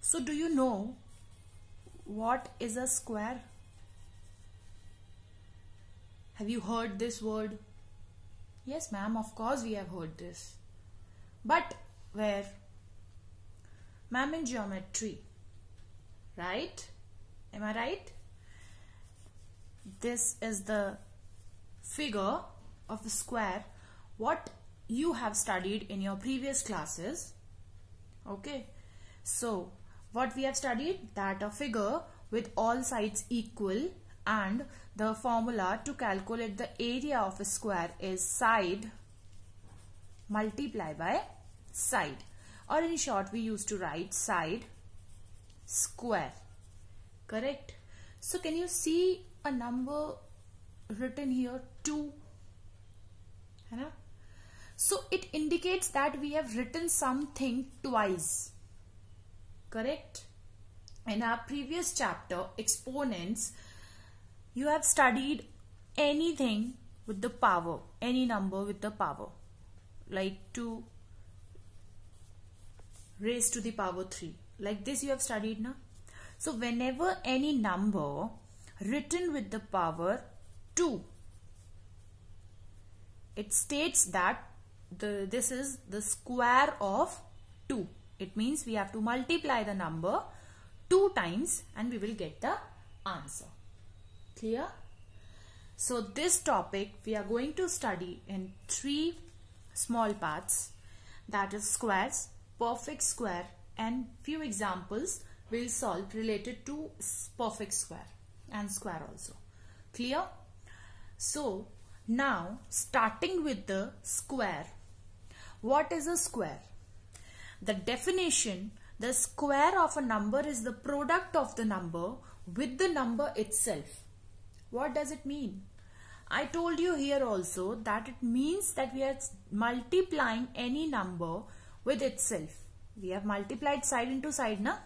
So do you know what is a square? Have you heard this word? Yes, ma'am, of course we have heard this. But where? Ma'am, in geometry. Right? Am I right? This is the figure of a square. What you have studied in your previous classes. Okay. So, what we have studied? That a figure with all sides equal, and the formula to calculate the area of a square is side multiply by side, or in short we used to write side square. Correct? So can you see a number written here, 2? So it indicates that we have written something twice. Correct? In our previous chapter, exponents, you have studied anything with the power, any number with the power, like 2 raised to the power 3. Like this you have studied now. So whenever any number written with the power 2, it states that this is the square of 2. It means we have to multiply the number 2 times and we will get the answer. Clear? So this topic we are going to study in 3 small parts, that is squares, perfect square, and few examples we'll solve related to perfect square and square also. Clear? So now starting with the square. What is a square? The definition: the square of a number is the product of the number with the number itself. What does it mean? I told you here also that it means that we are multiplying any number with itself. We have multiplied side into side, na?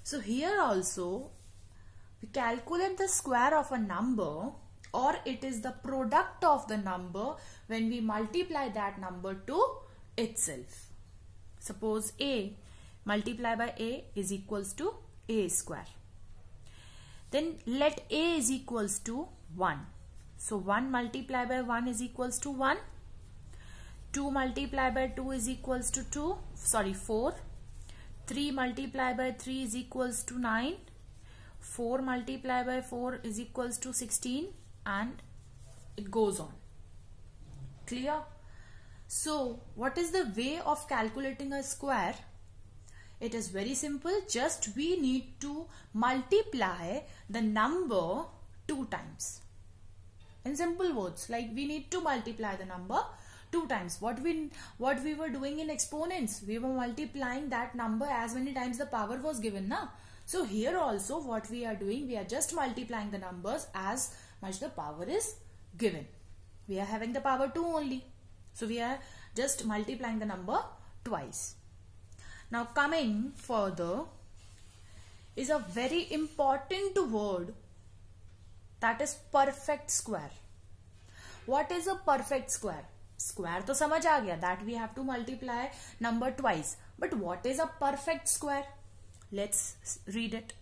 So here also we calculate the square of a number, or it is the product of the number when we multiply that number to itself. Suppose A multiply by A is equals to A square. Then let A is equals to 1. So 1 multiply by 1 is equals to 1. 2 multiply by 2 is equals to 4. 3 multiply by 3 is equals to 9. 4 multiply by 4 is equals to 16, and it goes on. Clear? So what is the way of calculating a square? It is very simple. Just we need to multiply the number 2 times. In simple words, like we need to multiply the number 2 times. What we were doing in exponents, we were multiplying that number as many times the power was given, na? So here also what we are doing, we are just multiplying the numbers as much the power is given. We are having the power 2 only. So we are just multiplying the number twice. Now coming further is a very important word, that is perfect square. What is a perfect square? Square to samajh aa gaya that we have to multiply number twice. But what is a perfect square? Let's read it.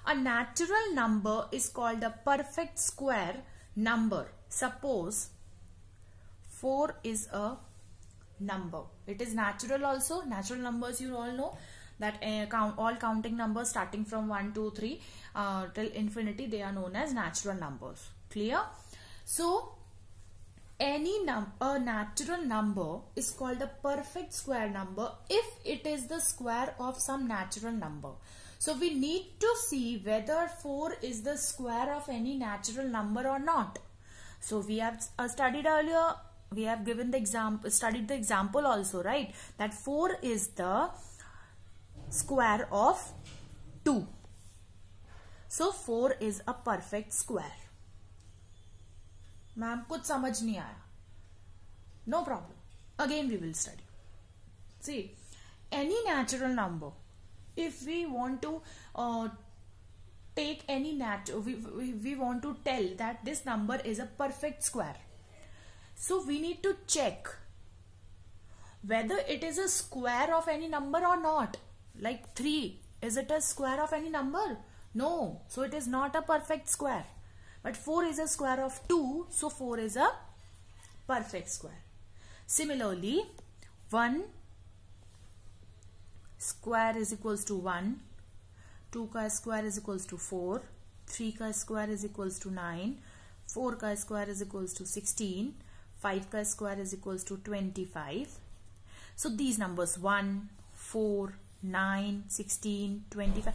A natural number is called a perfect square number. Suppose 4 is a number. It is natural also. Natural numbers you all know that all counting numbers starting from 1, 2, 3 till infinity, they are known as natural numbers. Clear? So a natural number is called a perfect square number if it is the square of some natural number. So we need to see whether 4 is the square of any natural number or not. So we have studied earlier, we have given the example, studied the example also, right? That 4 is the square of 2. So 4 is a perfect square. Ma'am, कुछ समझ नहीं आया? No problem. Again we will study. See, any natural number, if we want to take any we want to tell that this number is a perfect square. So we need to check whether it is a square of any number or not. Like 3 Is it a square of any number? No. So it is not a perfect square. But 4 is a square of 2. So 4 is a perfect square. Similarly, 1 square is equals to 1. 2 का square is equals to 4. 3 का square is equals to 9. 4 का square is equals to 16. 5 का square is equals to 25. So these numbers 1, 4, 9, 16, 25.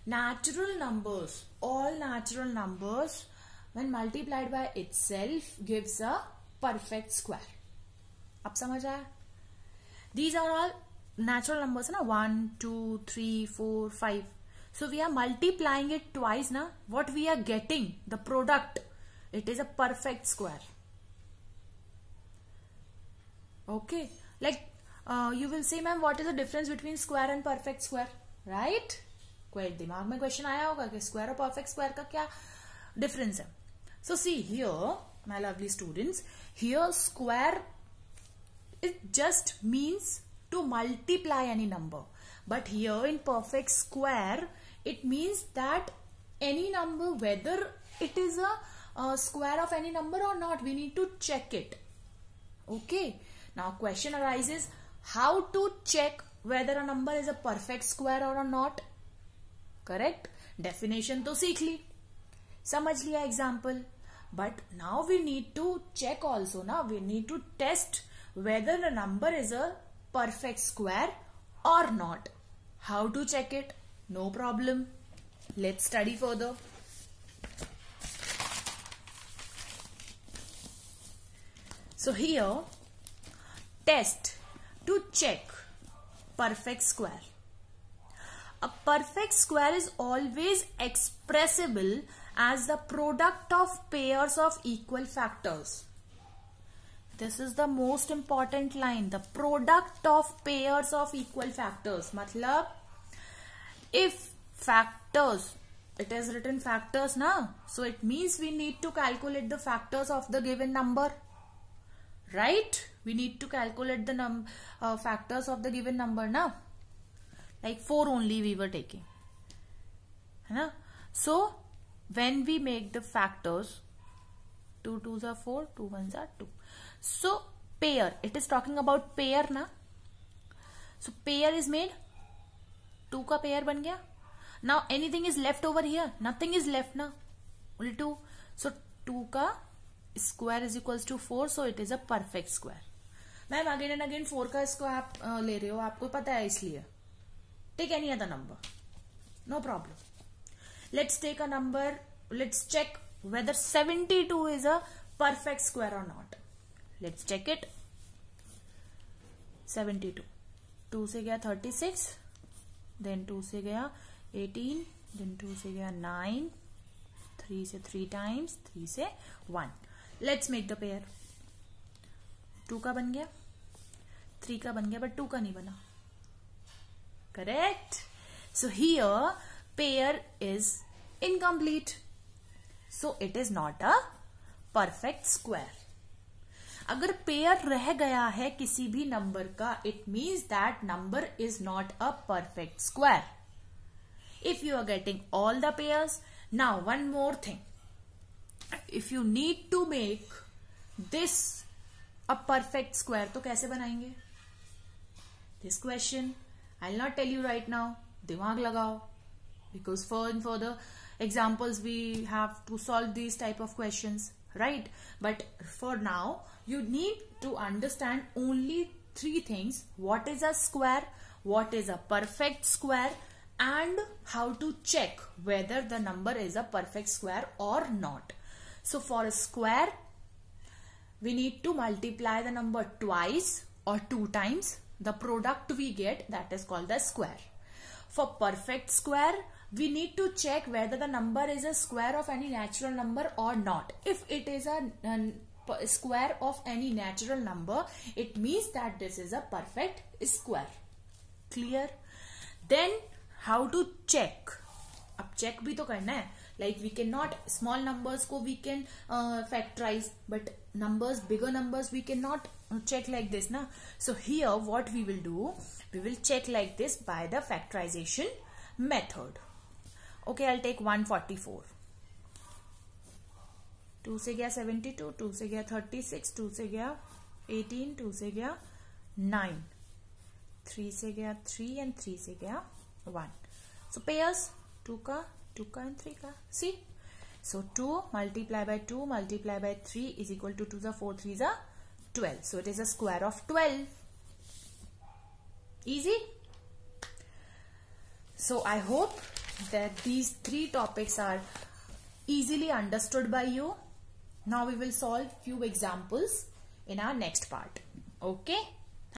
Natural numbers, all natural numbers when multiplied by itself gives a perfect square. अब समझ आया? These are all natural numbers ना, 1, 2, 3, 4, 5. So we are multiplying it twice ना. What we are getting, the product, it is a perfect square. Okay, like you will say, ma'am, what is the difference between square and perfect square, right? कोई दिमाग में question आया होगा कि square और perfect square का क्या difference है. So see here, my lovely students, here square it just means to multiply any number, but here in perfect square it means that any number, whether it is a square of any number or not, we need to check it. Okay, now question arises, how to check whether a number is a perfect square or not. Correct? Definition तो सीख ली, समझ लिया example, but now we need to check also ना, we need to test whether the number is a perfect square or not. How to check it? No problem. Let's study further. So here, test to check perfect square. A perfect square is always expressible as the product of pairs of equal factors. This is the most important line, the product of pairs of equal factors. Matlab, if factors, it is written factors na, so it means we need to calculate the factors of the given number, right? We need to calculate the factors of the given number na. Like 4 only we were taking. Hai? So when we make the factors, 2 2s are 4, 2 1s are 2. So pair, it is talking about pair na. So pair is made, 2 का pair बन गया. Now anything is left over here? Nothing is left na. Only 2. So 2 का square is equals to 4. So it is a perfect square. Ma'am again and again 4 का इसको आप ले रहे हो, आपको पता है इसलिए. Take any other number, no problem. Let's take a number, let's check whether 72 is a perfect square or not. Let's check it. 72, 2 से गया 36, then 2 से गया 18, then 2 से गया 9, 3 से 3 times, 3 से 1. Let's make the pair. 2 का बन गया, 3 का बन गया, but 2 का नहीं बना. Correct? So here pair is incomplete. So it is not a perfect square. अगर pair रह गया है किसी भी number का, it means that number is not a perfect square. If you are getting all the pairs, now one more thing. If you need to make this a perfect square, तो कैसे बनाएंगे? This question I'll not tell you right now. दिमाग लगाओ, because for further examples we have to solve these type of questions, right? But for now you need to understand only 3 things: what is a square, what is a perfect square, and how to check whether the number is a perfect square or not. So for a square we need to multiply the number twice or 2 times. The product we get, that is called the square. For perfect square, we need to check whether the number is a square of any natural number or not. If it is a square of any natural number, it means that this is a perfect square. Clear? Then how to check? अब check भी तो करना है. Like we cannot, small numbers को we can factorize, but numbers, bigger numbers we cannot check like this na. So here what we will do, we will check like this by the factorization, method. Okay, I'll take 144. 2 से गया 72, 2 से गया 36, 2 से गया 18, 2 से गया 9, 3 से गया 3 and 3 से गया 1. So pairs 2 का and 3 का. See? So 2 multiply by 2 multiply by 3 is equal to 2 is a 4, 3 is a 12. So it is a square of 12. Easy? So I hope that these 3 topics are easily understood by you. Now we will solve few examples in our next part. Okay?